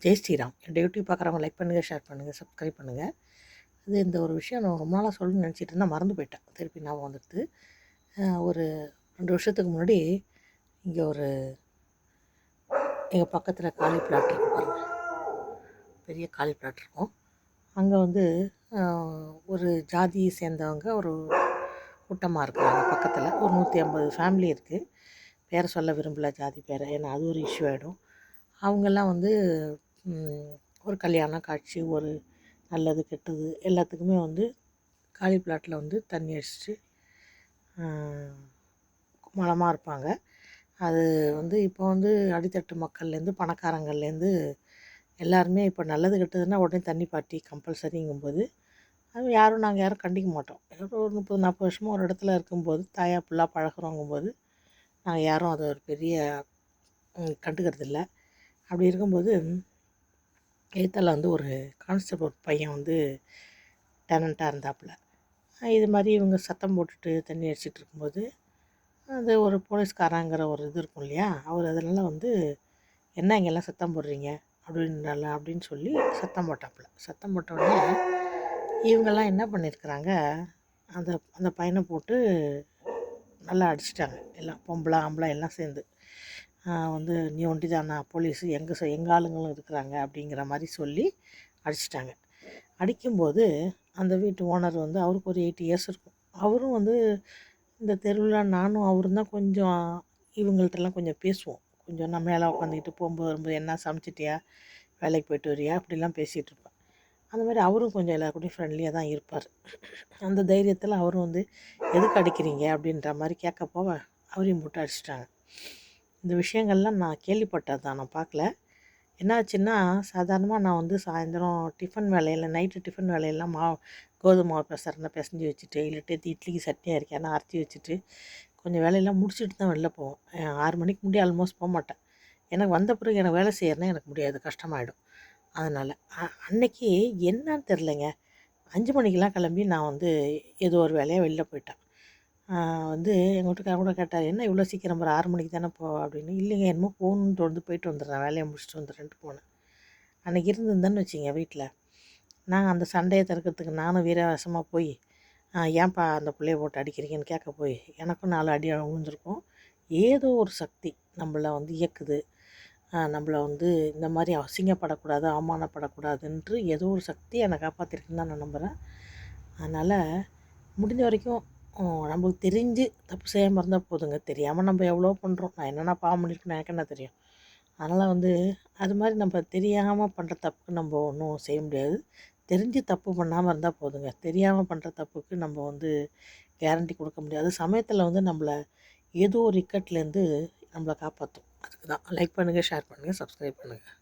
ஜெய் ஸ்ரீராம். என்னோட யூடியூப் பார்க்குறவங்க லைக் பண்ணுங்கள், ஷேர் பண்ணுங்கள், சப்ஸ்கிரைப் பண்ணுங்கள். இந்த ஒரு விஷயம் நான் ரொம்ப நாளாக சொல்லணும்னு நினச்சிட்டு இருந்தால் மறந்து போயிட்டேன். திருப்பி ஞாபகம் வந்துடுது. ஒரு 2 வருஷத்துக்கு முன்னாடி இங்கே எங்கள் பக்கத்தில் காலி பிளாட் இருக்கும் பாருங்கள், பெரிய காலி பிளாட் இருக்கும். அங்கே ஒரு ஜாதியை சேர்ந்தவங்க ஒரு கூட்டமாக இருக்கிறாங்க. பக்கத்தில் ஒரு 150 ஃபேமிலி இருக்குது. பேரை சொல்ல விரும்பல, ஜாதி பேரை, ஏன்னா அது ஒரு இஷ்யூ ஆகிடும். அவங்கெல்லாம் ஒரு கல்யாண காட்சி, ஒரு நல்லது கெட்டது எல்லாத்துக்குமே காலி பிளாட்டில் தண்ணி அடிச்சுட்டு மலமாக இருப்பாங்க. அது இப்போ அடித்தட்டு மக்கள்லேருந்து பணக்காரங்கள்லேருந்து எல்லாருமே இப்போ நல்லது கெட்டதுன்னா உடனே தண்ணி பாட்டி கம்பல்சரிங்கும்போது அது நாங்கள் யாரும் கண்டிக்க மாட்டோம். ஒரு 30-40 வருஷமாக ஒரு இடத்துல இருக்கும்போது தாயா பிள்ளாக பழகிறோங்கும்போது நாங்கள் யாரும் அதை ஒரு பெரிய கண்டுக்கிறது இல்லை. அப்படி இருக்கும்போது எதித்தால ஒரு கான்ஸ்டபிள் பையன் டெனண்ட்டாக இருந்தாப்புல. இது மாதிரி இவங்க சத்தம் போட்டுட்டு தண்ணி அடிச்சிட்டு இருக்கும்போது அது ஒரு போலீஸ்காரங்கிற ஒரு இது இருக்கும் இல்லையா, அவர் அதனால் என்ன இங்கெல்லாம் சத்தம் போடுறீங்க அப்படின்னு சொல்லி சத்தம் போட்டாப்புல. சத்தம் போட்டோடனே இவங்கெல்லாம் என்ன பண்ணியிருக்கிறாங்க, அந்த பையனை போட்டு நல்லா அடிச்சிட்டாங்க. எல்லாம் பொம்பளை ஆம்பளை எல்லாம் சேர்ந்து நீ ஒண்டி தானா போலீஸு, எங்கள் ஆளுங்களும் இருக்கிறாங்க அப்படிங்கிற மாதிரி சொல்லி அடிச்சிட்டாங்க. அடிக்கும்போது அந்த வீட்டு ஓனர் அவருக்கு ஒரு 80 இயர்ஸ் இருக்கும். அவரும் இந்த தெருவில் நானும் அவரும் தான் கொஞ்சம் இவங்கள்ட்டெல்லாம் கொஞ்சம் பேசுவோம். கொஞ்சம் நான் மேலே உட்காந்துக்கிட்டு போகும்போது வரும்போது என்ன சமைச்சிட்டியா, வேலைக்கு போயிட்டு வரியா, அப்படிலாம் பேசிகிட்டு இருப்பேன். அந்த மாதிரி அவரும் கொஞ்சம் எல்லாருக்கூடையும் ஃப்ரெண்ட்லியாக தான் இருப்பார். அந்த தைரியத்தில் அவரும் எதுக்கு அடிக்கிறீங்க அப்படின்ற மாதிரி கேட்க போக அவரையும் போட்டு அடிச்சிட்டாங்க. இந்த விஷயங்கள்லாம் நான் கேள்விப்பட்டது தான், நான் பார்க்கல. என்னாச்சுன்னா, சாதாரணமாக நான் சாயந்தரம் டிஃபன் வேலையில் நைட்டு டிஃபன் வேலையெல்லாம் கோதுமை மாவு பிசைஞ்சு வச்சுட்டு, இல்லாட்டி இட்லிக்கு சட்னி அரைக்கான அரைச்சி வச்சுட்டு கொஞ்சம் வேலையெல்லாம் முடிச்சுட்டு தான் வெளில போவோம். 6 மணிக்கு முன்னாடி ஆல்மோஸ்ட் போக மாட்டேன். எனக்கு வந்த பிறகு எனக்கு வேலை செய்யறதுனா எனக்கு முடியாது, கஷ்டமாயிடும். அதனால் அன்னைக்கு என்னன்னு தெரிலங்க, 5 மணிக்கெலாம் கிளம்பி நான் ஏதோ ஒரு வேலையாக வெளில போயிட்டேன். எங்கள் வீட்டுக்காரர் கூட கேட்டார், என்ன இவ்வளோ சீக்கிரம் ஒரு 6 மணிக்கு தானே அப்படின்னு. இல்லைங்க, என்னமோ போகணுன்ட்டு போயிட்டு வந்துடுறேன், வேலையை முடிச்சுட்டு வந்துடுறேன்ட்டு போனேன். அன்றைக்கி இருந்திருந்தேன்னு வச்சிங்க வீட்டில், நான் அந்த சண்டையை தடுக்கிறதுக்கு நானும் வீரவசமாக போய் ஏன்ப்பா அந்த பிள்ளைய போட்டு அடிக்கிறீங்கன்னு கேட்க போய் எனக்கும் 4 அடி விழுந்திருக்கும். ஏதோ ஒரு சக்தி நம்மளை இயக்குது, நம்மளை இந்த மாதிரி அசிங்கப்படக்கூடாது, அவமானப்படக்கூடாதுன்று ஏதோ ஒரு சக்தி என்னை காப்பாற்றிருக்குன்னு தான் நான் நம்புகிறேன். அதனால் முடிஞ்ச வரைக்கும் நம்மளுக்கு தெரிஞ்சு தப்பு செய்யாமல் இருந்தால் போதுங்க. தெரியாமல் நம்ம எவ்வளோ பண்ணுறோம். நான் என்னென்ன பாவம் பண்ணியிருக்கேன்னு எனக்கு என்ன தெரியும். அதனால் அது மாதிரி நம்ம தெரியாமல் பண்ணுற தப்புக்கு நம்ம ஒன்றும் செய்ய முடியாது. தெரிஞ்சு தப்பு பண்ணாமல் இருந்தால் போதுங்க. தெரியாமல் பண்ணுற தப்புக்கு நம்ம கேரண்டி கொடுக்க முடியாது. சமயத்தில் நம்மளை ஏதோ ஒரு இக்கட்லேருந்து நம்மளை காப்பாற்றும். அதுக்கு தான் லைக் பண்ணுங்கள், ஷேர் பண்ணுங்கள், சப்ஸ்கிரைப் பண்ணுங்கள்.